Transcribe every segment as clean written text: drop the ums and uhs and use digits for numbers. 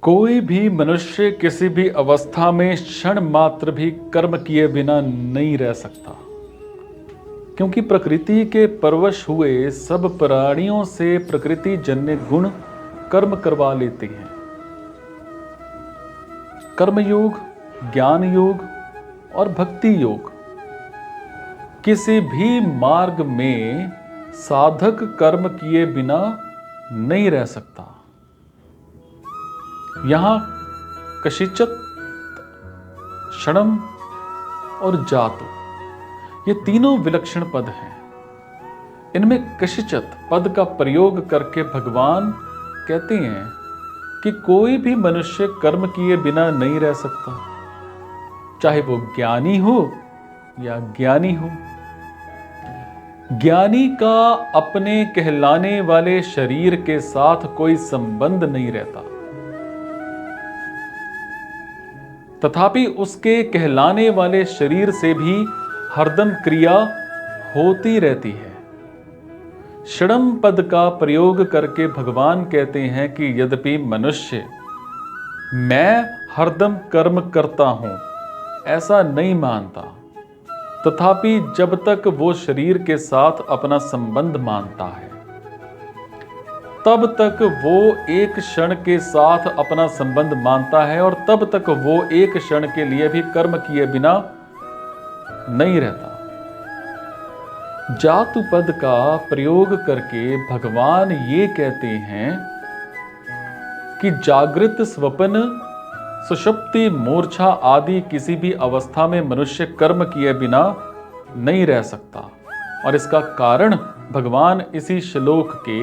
कोई भी मनुष्य किसी भी अवस्था में क्षण मात्र भी कर्म किए बिना नहीं रह सकता, क्योंकि प्रकृति के परवश हुए सब प्राणियों से प्रकृति जन्य गुण कर्म करवा लेते हैं। कर्म योग, ज्ञान योग और भक्ति योग, किसी भी मार्ग में साधक कर्म किए बिना नहीं रह सकता। यहां कशिचित, क्षणम और जातु, ये तीनों विलक्षण पद हैं। इनमें कशिचित पद का प्रयोग करके भगवान कहते हैं कि कोई भी मनुष्य कर्म किए बिना नहीं रह सकता, चाहे वो ज्ञानी हो या ज्ञानी हो। ज्ञानी का अपने कहलाने वाले शरीर के साथ कोई संबंध नहीं रहता, तथापि उसके कहलाने वाले शरीर से भी हरदम क्रिया होती रहती है। षडम पद का प्रयोग करके भगवान कहते हैं कि यद्यपि मनुष्य मैं हरदम कर्म करता हूं ऐसा नहीं मानता, तथापि जब तक वो शरीर के साथ अपना संबंध मानता है तब तक वो एक क्षण के साथ अपना संबंध मानता है, और तब तक वो एक क्षण के लिए भी कर्म किए बिना नहीं रहता। जातु पद का प्रयोग करके भगवान ये कहते हैं कि जागृत, स्वप्न, सुषुप्ति, मूर्छा आदि किसी भी अवस्था में मनुष्य कर्म किए बिना नहीं रह सकता। और इसका कारण भगवान इसी श्लोक के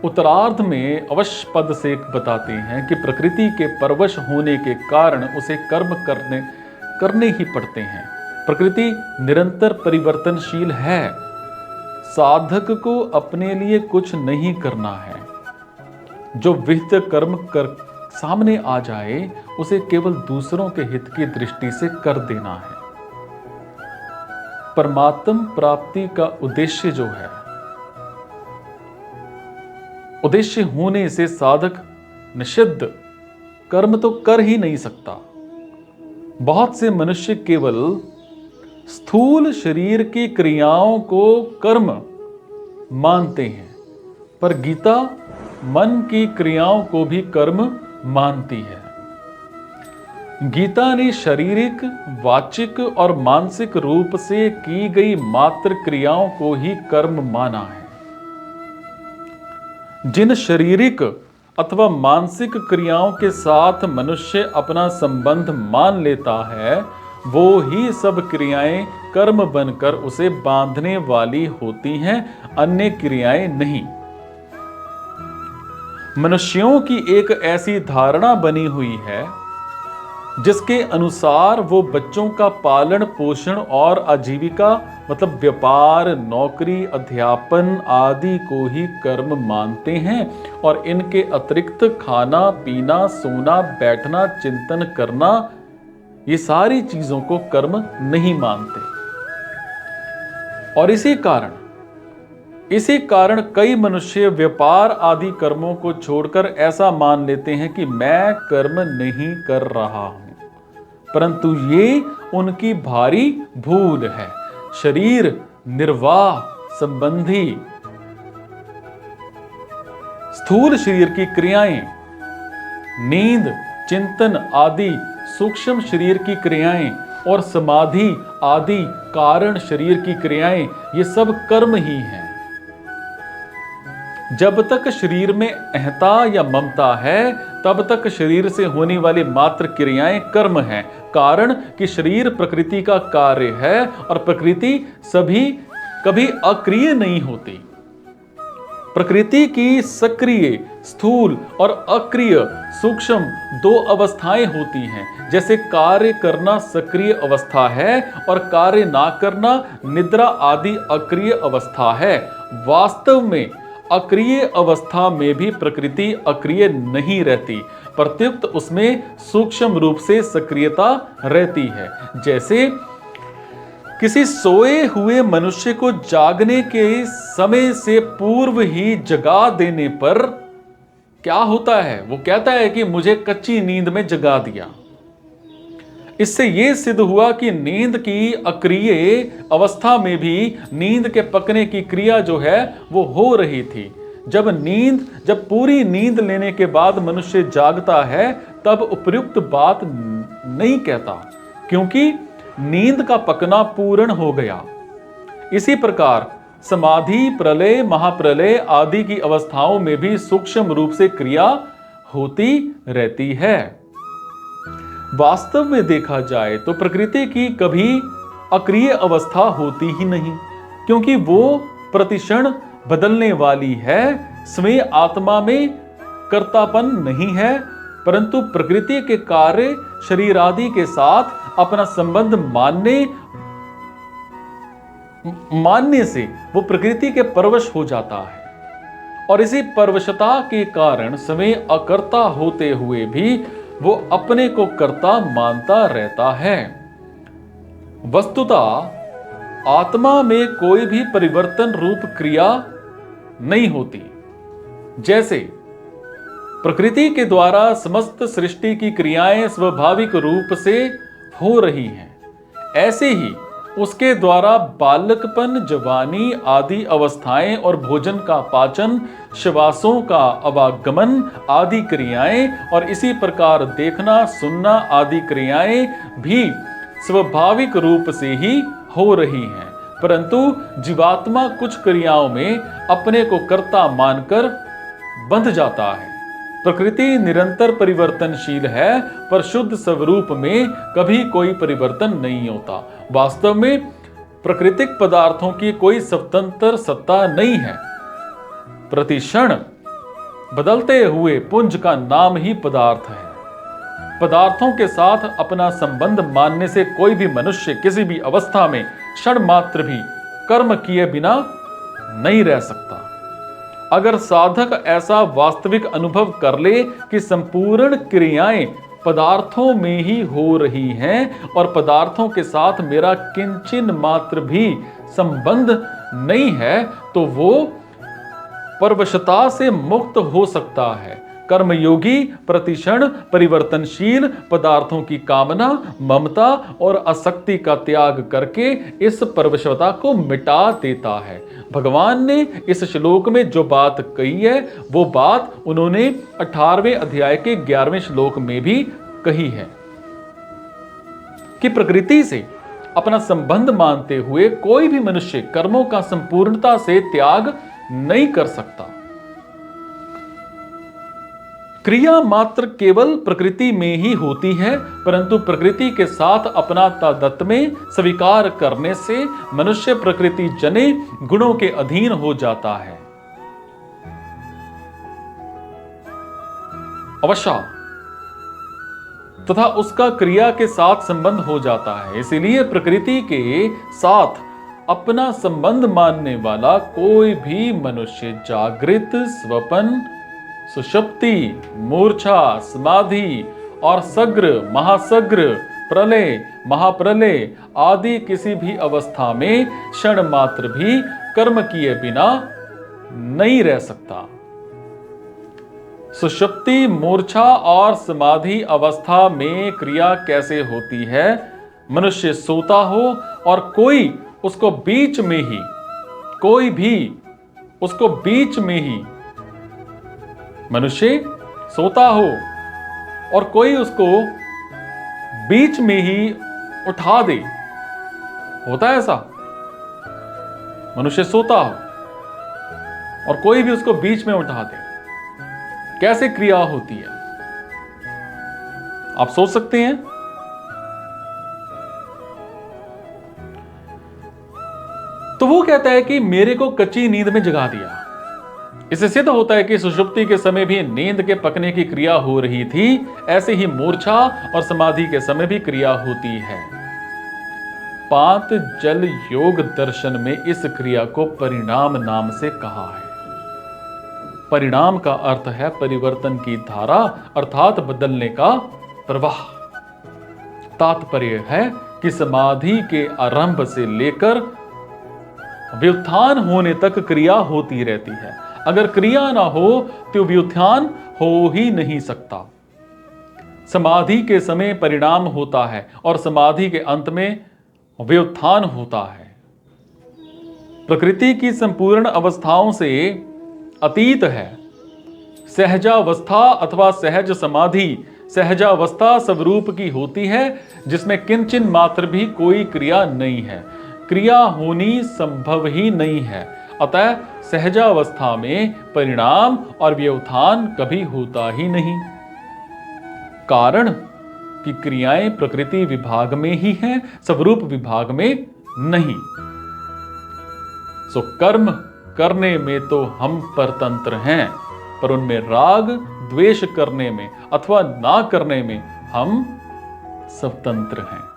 उत्तरार्ध में अवश्य पद से बताते हैं कि प्रकृति के परवश होने के कारण उसे कर्म करने ही पड़ते हैं। प्रकृति निरंतर परिवर्तनशील है। साधक को अपने लिए कुछ नहीं करना है। जो विहित कर्म कर सामने आ जाए उसे केवल दूसरों के हित की दृष्टि से कर देना है। परमात्म प्राप्ति का उद्देश्य जो है, उद्देश्य होने से साधक निषिद्ध कर्म तो कर ही नहीं सकता। बहुत से मनुष्य केवल स्थूल शरीर की क्रियाओं को कर्म मानते हैं, पर गीता मन की क्रियाओं को भी कर्म मानती है। गीता ने शारीरिक, वाचिक और मानसिक रूप से की गई मात्र क्रियाओं को ही कर्म माना है। जिन शारीरिक अथवा मानसिक क्रियाओं के साथ मनुष्य अपना संबंध मान लेता है, वो ही सब क्रियाएं कर्म बनकर उसे बांधने वाली होती हैं, अन्य क्रियाएं नहीं। मनुष्यों की एक ऐसी धारणा बनी हुई है जिसके अनुसार वो बच्चों का पालन पोषण और आजीविका मतलब व्यापार, नौकरी, अध्यापन आदि को ही कर्म मानते हैं, और इनके अतिरिक्त खाना पीना, सोना, बैठना, चिंतन करना, ये सारी चीजों को कर्म नहीं मानते। और इसी कारण कई मनुष्य व्यापार आदि कर्मों को छोड़कर ऐसा मान लेते हैं कि मैं कर्म नहीं कर रहा हूं, परंतु ये उनकी भारी भूल है। शरीर निर्वाह संबंधी स्थूल शरीर की क्रियाएं, नींद, चिंतन आदि सूक्ष्म शरीर की क्रियाएं और समाधि आदि कारण शरीर की क्रियाएं, ये सब कर्म ही हैं। जब तक शरीर में अहंता या ममता है तब तक शरीर से होने वाली मात्र क्रियाएं कर्म हैं। कारण कि शरीर प्रकृति का कार्य है और प्रकृति कभी अक्रिय नहीं होती। प्रकृति की सक्रिय, स्थूल और अक्रिय सूक्ष्म दो अवस्थाएं होती हैं। जैसे कार्य करना सक्रिय अवस्था है और कार्य ना करना निद्रा आदि अक्रिय अवस्था है। वास्तव में अक्रिय अवस्था में भी प्रकृति अक्रिय नहीं रहती, प्रत्युत उसमें सूक्ष्म रूप से सक्रियता रहती है। जैसे किसी सोए हुए मनुष्य को जागने के समय से पूर्व ही जगा देने पर क्या होता है? वो कहता है कि मुझे कच्ची नींद में जगा दिया। इससे यह सिद्ध हुआ कि नींद की अक्रिय अवस्था में भी नींद के पकने की क्रिया जो है वो हो रही थी। जब पूरी नींद लेने के बाद मनुष्य जागता है तब उपयुक्त बात नहीं कहता, क्योंकि नींद का पकना पूर्ण हो गया। इसी प्रकार समाधि, प्रलय, महाप्रलय आदि की अवस्थाओं में भी सूक्ष्म रूप से क्रिया होती रहती है। वास्तव में देखा जाए तो प्रकृति की कभी अक्रिय अवस्था होती ही नहीं, क्योंकि वो प्रतिक्षण बदलने वाली है। स्वयं आत्मा में कर्तापन नहीं है, परंतु प्रकृति के कार्य शरीर आदि के साथ अपना संबंध मानने से वो प्रकृति के परवश हो जाता है, और इसी परवशता के कारण स्वयं अकर्ता होते हुए भी वो अपने को कर्ता मानता रहता है। वस्तुतः आत्मा में कोई भी परिवर्तन रूप क्रिया नहीं होती। जैसे प्रकृति के द्वारा समस्त सृष्टि की क्रियाएं स्वाभाविक रूप से हो रही हैं, ऐसे ही उसके द्वारा बालकपन, जवानी आदि अवस्थाएं और भोजन का पाचन, श्वासों का आवागमन आदि क्रियाएं और इसी प्रकार देखना, सुनना आदि क्रियाएं भी स्वाभाविक रूप से ही हो रही हैं। परंतु जीवात्मा कुछ क्रियाओं में अपने को कर्ता मानकर बंध जाता है। प्रकृति निरंतर परिवर्तनशील है, पर शुद्ध स्वरूप में कभी कोई परिवर्तन नहीं होता। वास्तव में प्राकृतिक पदार्थों की कोई स्वतंत्र सत्ता नहीं है। प्रतिक्षण बदलते हुए पुंज का नाम ही पदार्थ है। पदार्थों के साथ अपना संबंध मानने से कोई भी मनुष्य किसी भी अवस्था में क्षण मात्र भी कर्म किए बिना नहीं रह सकता। अगर साधक ऐसा वास्तविक अनुभव कर ले कि संपूर्ण क्रियाएं पदार्थों में ही हो रही हैं और पदार्थों के साथ मेरा किंचिन मात्र भी संबंध नहीं है, तो वो परवशता से मुक्त हो सकता है। कर्मयोगी प्रतिक्षण परिवर्तनशील पदार्थों की कामना, ममता और आसक्ति का त्याग करके इस परवशता को मिटा देता है। भगवान ने इस श्लोक में जो बात कही है वो बात उन्होंने 18वें अध्याय के 11वें श्लोक में भी कही है कि प्रकृति से अपना संबंध मानते हुए कोई भी मनुष्य कर्मों का संपूर्णता से त्याग नहीं कर सकता। क्रिया मात्र केवल प्रकृति में ही होती है, परंतु प्रकृति के साथ अपना तादात्म्य स्वीकार करने से मनुष्य प्रकृति जने गुणों के अधीन हो जाता है। अवश्य तथा उसका क्रिया के साथ संबंध हो जाता है। इसीलिए प्रकृति के साथ अपना संबंध मानने वाला कोई भी मनुष्य जागृत, स्वप्न, सुषुप्ति, मूर्छा, समाधि और सग्र, महासग्र, प्रलय, महाप्रलय आदि किसी भी अवस्था में क्षण मात्र भी कर्म किए बिना नहीं रह सकता। सुषुप्ति, मूर्छा और समाधि अवस्था में क्रिया कैसे होती है? मनुष्य सोता हो और कोई उसको बीच में ही मनुष्य सोता हो और कोई उसको बीच में ही उठा दे। होता है ऐसा? मनुष्य सोता हो और कोई भी उसको बीच में उठा दे, कैसे क्रिया होती है आप सोच सकते हैं? तो वो कहता है कि मेरे को कच्ची नींद में जगा दिया। इससे सिद्ध होता है कि सुषुप्ति के समय भी नींद के पकने की क्रिया हो रही थी, ऐसे ही मूर्छा और समाधि के समय भी क्रिया होती है। पातंजल योग दर्शन में इस क्रिया को परिणाम नाम से कहा है। परिणाम का अर्थ है परिवर्तन की धारा, अर्थात बदलने का प्रवाह। तात्पर्य है कि समाधि के आरंभ से लेकर व्युत्थान होने तक क्रिया होती रहती है। अगर क्रिया ना हो तो व्युत्थान हो ही नहीं सकता। समाधि के समय परिणाम होता है और समाधि के अंत में व्युत्थान होता है। प्रकृति की संपूर्ण अवस्थाओं से अतीत है। सहजावस्था अथवा सहज समाधि सहजावस्था स्वरूप की होती है, जिसमें किंचिन मात्र भी कोई क्रिया नहीं है, क्रिया होनी संभव ही नहीं है। अतः सहजावस्था में परिणाम और व्युत्थान कभी होता ही नहीं। कारण कि क्रियाएं प्रकृति विभाग में ही हैं, स्वरूप विभाग में नहीं। सो कर्म करने में तो हम परतंत्र हैं, पर उनमें राग द्वेष करने में अथवा ना करने में हम स्वतंत्र हैं।